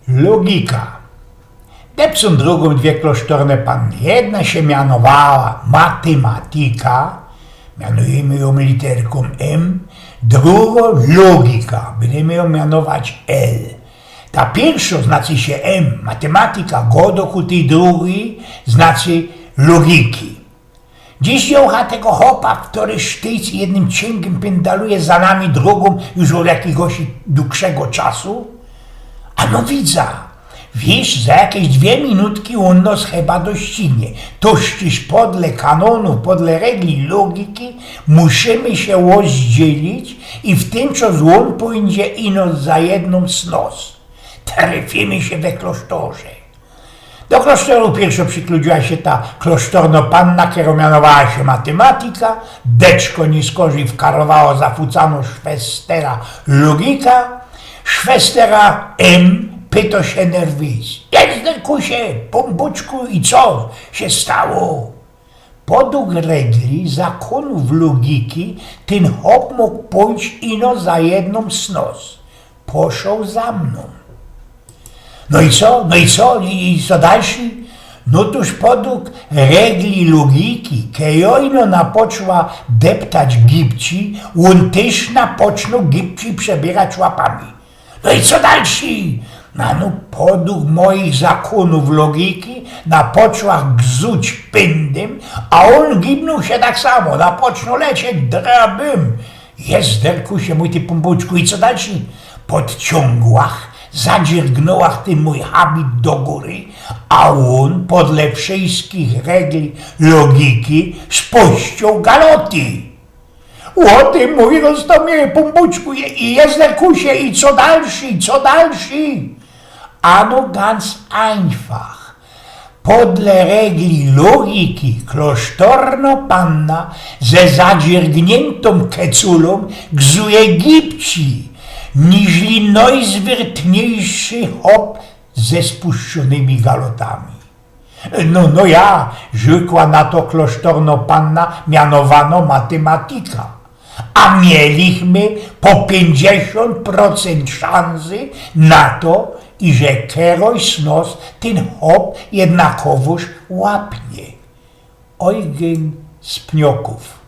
Logika. Depsą drugą dwie klasztorne panny. Jedna się mianowała matematyka, mianujemy ją literką M, drugą logika, będziemy ją mianować L. Ta pierwsza znaczy się M, matematyka, godoku tej drugiej znaczy logiki. Dziś jocha tego hopa, który sztyc jednym ciągiem pendaluje za nami drogą już od jakiegoś dłuższego czasu. A no widza, wiesz, za jakieś 2 minutki on nas chyba doścignie. Tożczyż podle kanonów, podle regli logiki musimy się rozdzielić i w tym czas on pójdzie ino za jedną z nos. Trafimy się we klasztorze. Do klasztoru pierwszo przykludziła się ta klasztorna panna, która mianowała się matematyka, deczko niskoży wkarowało zafucano szwestera logika, szwestera M pyta się nerwis. Jest kusie, pombuczku i co się stało? Podług regli zakonów logiki ten hop mógł pójść ino za jedną z nos. Poszł za mną. No i co? No i co? I co dalszy? No toż podług regli logiki, kejojno napoczła deptać gipci, on też napoczną gipci przebierać łapami. No i co dalszy? No podług moich zakonów logiki napoczła gzuć pędem, a on gibnął się tak samo, napoczną lecieć drabym. Jest derkusie mój ty pombuczku i co dalszy? Podciągłach, zadziergnąłach ten mój habit do góry, a on podle wszystkich regli logiki spuścił galoty. O tym mówi roztomie pombuczku i jest derkusie i co dalszy, co dalszy? Ano ganz einfach. Podle regli logiki klasztorna panna ze zadziergniętą keculą gzuje gipci, niźli najzwiertniejszy hop ze spuszczonymi galotami. No ja, rzekła na to klasztorna panna, mianowano matematyka. A mieliśmy po 50% szansy na to, iże któryś z nas ten hop jednakowoż łapnie. Eugen z Pnioków.